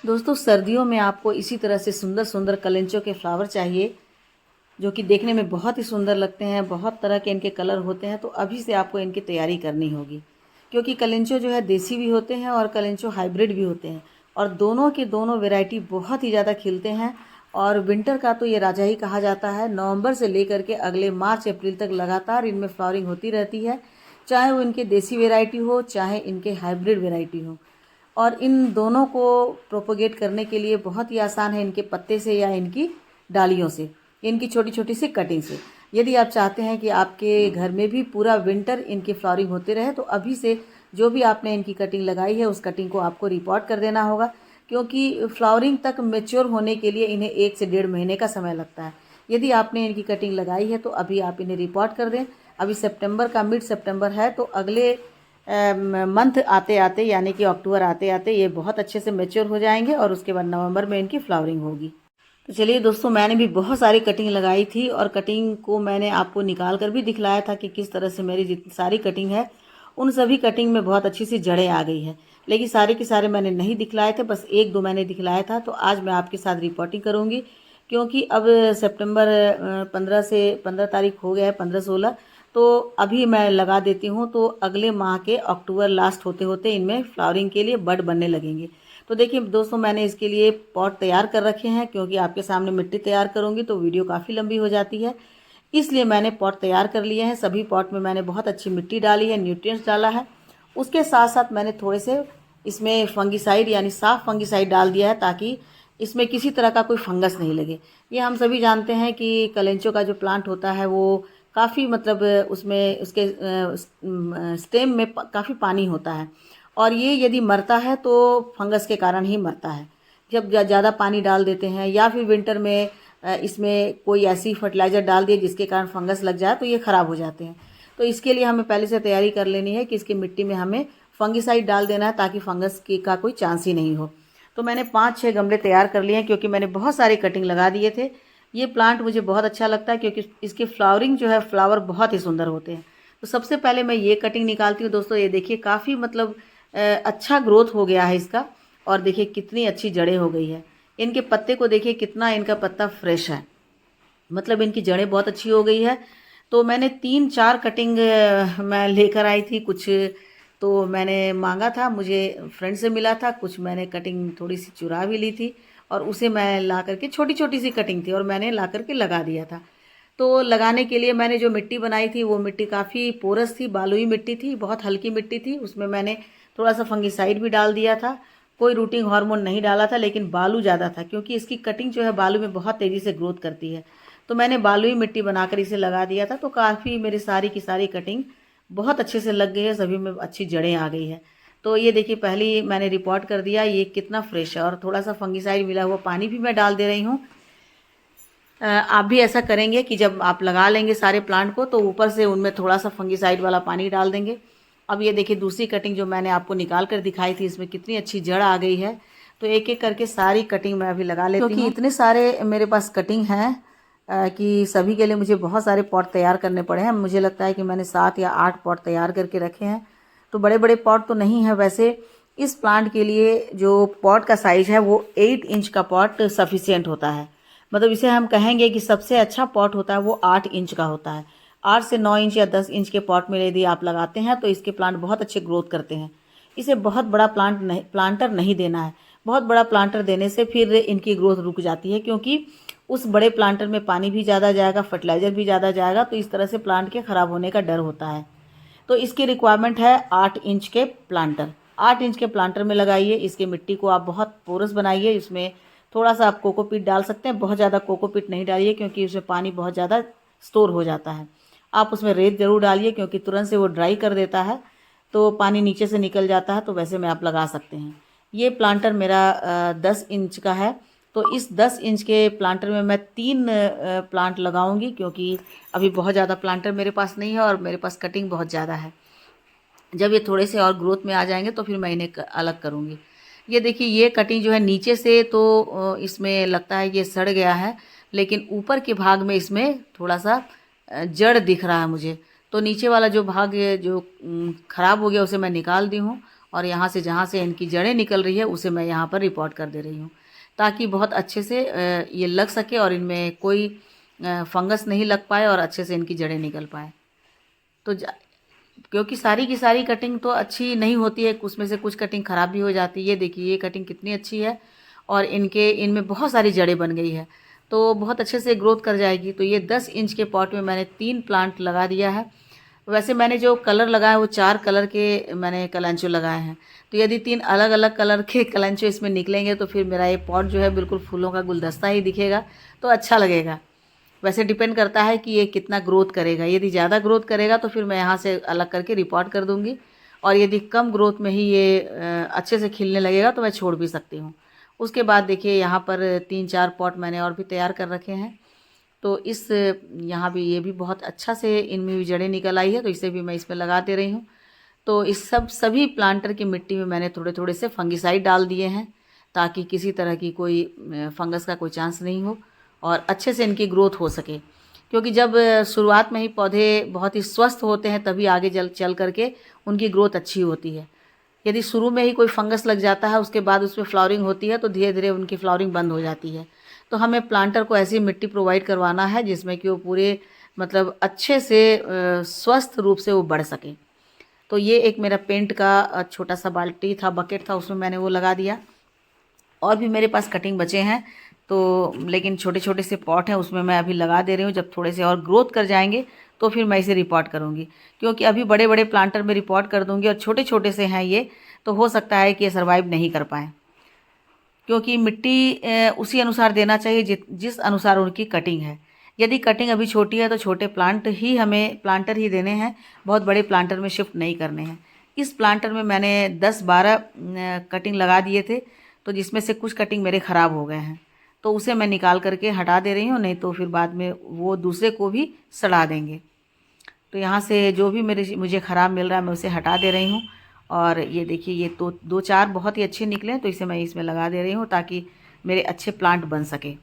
दोस्तों सर्दियों में आपको इसी तरह से सुंदर सुंदर कलेंचों के फ्लावर चाहिए, जो कि देखने में बहुत ही सुंदर लगते हैं। बहुत तरह के इनके कलर होते हैं, तो अभी से आपको इनकी तैयारी करनी होगी, क्योंकि कलेंचो जो है देसी भी होते हैं और कलेंचो हाइब्रिड भी होते हैं, और दोनों के दोनों वैरायटी बहुत ही ज़्यादा खिलते हैं। और विंटर का तो ये राजा ही कहा जाता है। नवंबर से लेकर के अगले मार्च अप्रैल तक लगातार इनमें फ्लावरिंग होती रहती है, चाहे वो इनके देसी वेराइटी हो चाहे इनके हाइब्रिड वेराइटी हो। और इन दोनों को प्रोपोगेट करने के लिए बहुत ही आसान है, इनके पत्ते से या इनकी डालियों से, इनकी छोटी छोटी सी कटिंग से। यदि आप चाहते हैं कि आपके घर में भी पूरा विंटर इनकी फ्लावरिंग होते रहे, तो अभी से जो भी आपने इनकी कटिंग लगाई है उस कटिंग को आपको रिपोर्ट कर देना होगा, क्योंकि फ्लावरिंग तक मेच्योर होने के लिए इन्हें 1 से 1.5 महीने का समय लगता है। यदि आपने इनकी कटिंग लगाई है तो अभी आप इन्हें रिपोर्ट कर दें। अभी सितंबर का मिड सितंबर है, तो अगले मंथ आते आते यानी कि अक्टूबर आते आते ये बहुत अच्छे से मेच्योर हो जाएंगे, और उसके बाद नवंबर में इनकी फ्लावरिंग होगी। तो चलिए दोस्तों, मैंने भी बहुत सारी कटिंग लगाई थी, और कटिंग को मैंने आपको निकाल कर भी दिखलाया था कि किस तरह से मेरी जितनी सारी कटिंग है उन सभी कटिंग में बहुत अच्छी सी जड़ें आ गई है। लेकिन सारे के सारे मैंने नहीं दिखलाए थे, बस 1-2 मैंने दिखलाया था। तो आज मैं आपके साथ रिपोर्टिंग करूँगी, क्योंकि अब सितंबर 15 से 15 तारीख हो गया है, 15-16, तो अभी मैं लगा देती हूँ, तो अगले माह के अक्टूबर लास्ट होते होते इनमें फ्लावरिंग के लिए बड बनने लगेंगे। तो देखिए दोस्तों, मैंने इसके लिए पॉट तैयार कर रखे हैं, क्योंकि आपके सामने मिट्टी तैयार करूँगी तो वीडियो काफ़ी लंबी हो जाती है, इसलिए मैंने पॉट तैयार कर लिए हैं। सभी पॉट में मैंने बहुत अच्छी मिट्टी डाली है, न्यूट्रिएंट्स डाला है। उसके साथ साथ मैंने थोड़े से इसमें फंगिसाइड यानी साफ फंगिसाइड डाल दिया है, ताकि इसमें किसी तरह का कोई फंगस नहीं लगे। ये हम सभी जानते हैं कि कलेंचो का जो प्लांट होता है वो काफ़ी मतलब उसमें उसके स्टेम में काफ़ी पानी होता है, और ये यदि मरता है तो फंगस के कारण ही मरता है। जब ज़्यादा पानी डाल देते हैं या फिर विंटर में इसमें कोई ऐसी फर्टिलाइज़र डाल दिए जिसके कारण फंगस लग जाए, तो ये ख़राब हो जाते हैं। तो इसके लिए हमें पहले से तैयारी कर लेनी है कि इसकी मिट्टी में हमें फंगिसाइड डाल देना है, ताकि फंगस की का कोई चांस ही नहीं हो। तो मैंने 5-6 गमले तैयार कर लिए हैं, क्योंकि मैंने बहुत सारे कटिंग लगा दिए थे। ये प्लांट मुझे बहुत अच्छा लगता है, क्योंकि इसकी फ्लावरिंग जो है, फ्लावर बहुत ही सुंदर होते हैं। तो सबसे पहले मैं ये कटिंग निकालती हूँ दोस्तों। ये देखिए काफ़ी मतलब अच्छा ग्रोथ हो गया है इसका, और देखिए कितनी अच्छी जड़ें हो गई है। इनके पत्ते को देखिए, कितना इनका पत्ता फ्रेश है, मतलब इनकी जड़ें बहुत अच्छी हो गई है। तो मैंने 3-4 कटिंग मैं लेकर आई थी। कुछ तो मैंने मांगा था, मुझे फ्रेंड से मिला था, कुछ मैंने कटिंग थोड़ी सी चुरा भी ली थी, और उसे मैं ला करके, छोटी छोटी सी कटिंग थी, और मैंने ला करके लगा दिया था। तो लगाने के लिए मैंने जो मिट्टी बनाई थी वो मिट्टी काफ़ी पोरस थी, बालुई मिट्टी थी, बहुत हल्की मिट्टी थी। उसमें मैंने थोड़ा सा फंगिसाइड भी डाल दिया था। कोई रूटिंग हार्मोन नहीं डाला था, लेकिन बालू ज़्यादा था, क्योंकि इसकी कटिंग जो है बालू में बहुत तेज़ी से ग्रोथ करती है। तो मैंने बालुई मिट्टी बनाकर इसे लगा दिया था, तो काफ़ी मेरी सारी की सारी कटिंग बहुत अच्छे से लग गई है, सभी में अच्छी जड़ें आ गई है। तो ये देखिए, पहली मैंने रिपोर्ट कर दिया ये कितना फ्रेश है, और थोड़ा सा फंगिसाइड मिला हुआ पानी भी मैं डाल दे रही हूँ। आप भी ऐसा करेंगे कि जब आप लगा लेंगे सारे प्लांट को, तो ऊपर से उनमें थोड़ा सा फंगिसाइड वाला पानी डाल देंगे। अब ये देखिए दूसरी कटिंग जो मैंने आपको निकाल कर दिखाई थी, इसमें कितनी अच्छी जड़ आ गई है। तो एक एक करके सारी कटिंग मैं अभी लगा लेती हूँ, क्योंकि इतने सारे मेरे पास कटिंग हैं कि सभी के लिए मुझे बहुत सारे पॉट तैयार करने पड़े हैं। मुझे लगता है कि मैंने 7 या 8 पॉट तैयार करके रखे हैं। तो बड़े बड़े पॉट तो नहीं है वैसे। इस प्लांट के लिए जो पॉट का साइज़ है वो 8 इंच का पॉट सफिशियंट होता है। मतलब इसे हम कहेंगे कि सबसे अच्छा पॉट होता है वो 8 इंच का होता है। 8 से 9 इंच या 10 इंच के पॉट में यदि आप लगाते हैं तो इसके प्लांट बहुत अच्छे ग्रोथ करते हैं। इसे बहुत बड़ा प्लांटर नहीं देना है। बहुत बड़ा प्लांटर देने से फिर इनकी ग्रोथ रुक जाती है, क्योंकि उस बड़े प्लांटर में पानी भी ज़्यादा जाएगा, फर्टिलाइज़र भी ज़्यादा जाएगा, तो इस तरह से प्लांट के ख़राब होने का डर होता है। तो इसकी रिक्वायरमेंट है 8 इंच के प्लांटर। 8 इंच के प्लांटर में लगाइए। इसकी मिट्टी को आप बहुत पोरस बनाइए। इसमें थोड़ा सा आप कोकोपीट डाल सकते हैं, बहुत ज़्यादा कोकोपीट नहीं डालिए, क्योंकि उसमें पानी बहुत ज़्यादा स्टोर हो जाता है। आप उसमें रेत ज़रूर डालिए, क्योंकि तुरंत से वो ड्राई कर देता है, तो पानी नीचे से निकल जाता है। तो वैसे में आप लगा सकते हैं। ये प्लांटर मेरा 10 इंच का है। तो इस 10 इंच के प्लांटर में मैं 3 प्लांट लगाऊंगी, क्योंकि अभी बहुत ज़्यादा प्लांटर मेरे पास नहीं है, और मेरे पास कटिंग बहुत ज़्यादा है। जब ये थोड़े से और ग्रोथ में आ जाएंगे तो फिर मैं इन्हें अलग करूँगी। ये देखिए, ये कटिंग जो है नीचे से तो इसमें लगता है ये सड़ गया है, लेकिन ऊपर के भाग में इसमें थोड़ा सा जड़ दिख रहा है मुझे। तो नीचे वाला जो भाग जो ख़राब हो गया उसे मैं निकाल दी हूँ, और यहाँ से जहाँ से इनकी जड़ें निकल रही है उसे मैं यहाँ पर रिपोर्ट कर दे रही हूँ, ताकि बहुत अच्छे से ये लग सके और इनमें कोई फंगस नहीं लग पाए और अच्छे से इनकी जड़ें निकल पाए। तो क्योंकि सारी की सारी कटिंग तो अच्छी नहीं होती है, उसमें से कुछ कटिंग ख़राब भी हो जाती है। ये देखिए ये कटिंग कितनी अच्छी है और इनमें बहुत सारी जड़ें बन गई है, तो बहुत अच्छे से ग्रोथ कर जाएगी। तो ये 10 इंच के पॉट में मैंने 3 प्लांट लगा दिया है। वैसे मैंने जो कलर लगाया वो 4 कलर के मैंने कलांचो लगाए हैं। तो यदि 3 अलग अलग कलर के कलांचो इसमें निकलेंगे तो फिर मेरा ये पॉट जो है बिल्कुल फूलों का गुलदस्ता ही दिखेगा, तो अच्छा लगेगा। वैसे डिपेंड करता है कि ये कितना ग्रोथ करेगा। यदि ज़्यादा ग्रोथ करेगा तो फिर मैं यहाँ से अलग करके रिपोर्ट कर दूँगी, और यदि कम ग्रोथ में ही ये अच्छे से खिलने लगेगा तो मैं छोड़ भी सकती हूँ। उसके बाद देखिए यहाँ पर 3-4 पॉट मैंने और भी तैयार कर रखे हैं। तो यहाँ भी ये भी बहुत अच्छा से इनमें भी जड़ें निकल आई है, तो इसे भी मैं इसमें लगा दे रही हूँ। तो इस सभी प्लांटर की मिट्टी में मैंने थोड़े थोड़े से फंगिसाइड डाल दिए हैं, ताकि किसी तरह की कोई फंगस का कोई चांस नहीं हो और अच्छे से इनकी ग्रोथ हो सके। क्योंकि जब शुरुआत में ही पौधे बहुत ही स्वस्थ होते हैं तभी आगे चल करके उनकी ग्रोथ अच्छी होती है। यदि शुरू में ही कोई फंगस लग जाता है, उसके बाद उसमें फ्लावरिंग होती है, तो धीरे धीरे उनकी फ्लावरिंग बंद हो जाती है। तो हमें प्लांटर को ऐसी मिट्टी प्रोवाइड करवाना है जिसमें कि वो पूरे मतलब अच्छे से स्वस्थ रूप से वो बढ़ सके। तो ये एक मेरा पेंट का छोटा सा बाल्टी था, बकेट था, उसमें मैंने वो लगा दिया। और भी मेरे पास कटिंग बचे हैं, तो लेकिन छोटे छोटे से पॉट हैं, उसमें मैं अभी लगा दे रही हूँ। जब थोड़े से और ग्रोथ कर जाएंगे तो फिर मैं इसे रिपोर्ट करूँगी, क्योंकि अभी बड़े बड़े प्लांटर में रिपोर्ट कर दूँगी और छोटे छोटे से हैं ये, तो हो सकता है कि ये सर्वाइव नहीं कर पाएँ। क्योंकि मिट्टी उसी अनुसार देना चाहिए जिस अनुसार उनकी कटिंग है। यदि कटिंग अभी छोटी है तो छोटे प्लांटर ही देने हैं, बहुत बड़े प्लांटर में शिफ्ट नहीं करने हैं। इस प्लांटर में मैंने 10-12 कटिंग लगा दिए थे, तो जिसमें से कुछ कटिंग मेरे ख़राब हो गए हैं, तो उसे मैं निकाल करके हटा दे रही हूँ, नहीं तो फिर बाद में वो दूसरे को भी सड़ा देंगे। तो यहाँ से जो भी मुझे ख़राब मिल रहा है मैं उसे हटा दे रही हूँ। और ये देखिए ये तो 2-4 बहुत ही अच्छे निकले हैं, तो इसे मैं इसमें लगा दे रही हूँ ताकि मेरे अच्छे प्लांट बन सके।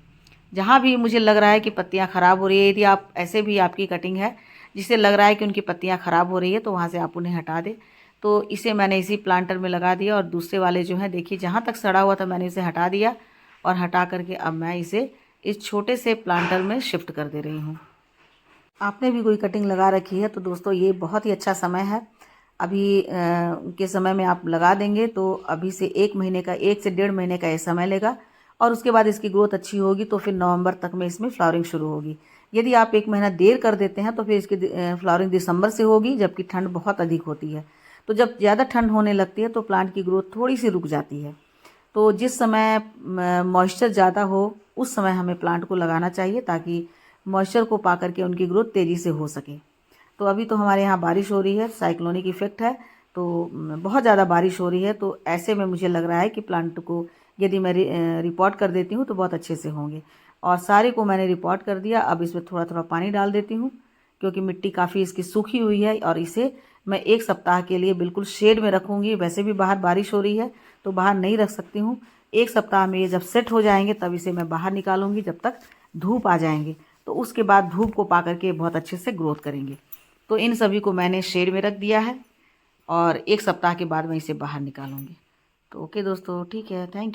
जहाँ भी मुझे लग रहा है कि पत्तियाँ ख़राब हो रही है, यदि आप ऐसे भी आपकी कटिंग है जिससे लग रहा है कि उनकी पत्तियाँ ख़राब हो रही है, तो वहाँ से आप उन्हें हटा दें। तो इसे मैंने इसी प्लांटर में लगा दिया, और दूसरे वाले जो हैं देखिए जहाँ तक सड़ा हुआ था मैंने इसे हटा दिया, और हटा करके अब मैं इसे इस छोटे से प्लांटर में शिफ्ट कर दे रही हूँ। आपने भी कोई कटिंग लगा रखी है तो दोस्तों ये बहुत ही अच्छा समय है। अभी के समय में आप लगा देंगे तो अभी से 1 महीने का 1 से 1.5 महीने का ये समय लेगा, और उसके बाद इसकी ग्रोथ अच्छी होगी तो फिर नवंबर तक में इसमें फ्लावरिंग शुरू होगी। यदि आप 1 महीना देर कर देते हैं तो फिर इसकी फ्लावरिंग दिसंबर से होगी, जबकि ठंड बहुत अधिक होती है। तो जब ज़्यादा ठंड होने लगती है तो प्लांट की ग्रोथ थोड़ी सी रुक जाती है। तो जिस समय मॉइस्चर ज़्यादा हो उस समय हमें प्लांट को लगाना चाहिए, ताकि मॉइस्चर को पा करके उनकी ग्रोथ तेज़ी से हो सके। तो अभी तो हमारे यहाँ बारिश हो रही है, साइक्लोनिक इफेक्ट है, तो बहुत ज़्यादा बारिश हो रही है, तो ऐसे में मुझे लग रहा है कि प्लांट को यदि मैं रिपोर्ट कर देती हूँ तो बहुत अच्छे से होंगे। और सारे को मैंने रिपोर्ट कर दिया। अब इसमें थोड़ा थोड़ा पानी डाल देती हूँ, क्योंकि मिट्टी काफ़ी इसकी सूखी हुई है, और इसे मैं 1 सप्ताह के लिए बिल्कुल शेड में रखूँगी। वैसे भी बाहर बारिश हो रही है तो बाहर नहीं रख सकती हूँ। 1 सप्ताह में ये जब सेट हो जाएंगे तब इसे मैं बाहर निकालूंगी, जब तक धूप आ जाएंगे, तो उसके बाद धूप को पा करके बहुत अच्छे से ग्रोथ करेंगे। तो इन सभी को मैंने शेड में रख दिया है, और 1 सप्ताह के बाद मैं इसे बाहर निकालूंगी। तो ओके दोस्तों, ठीक है, थैंक यू।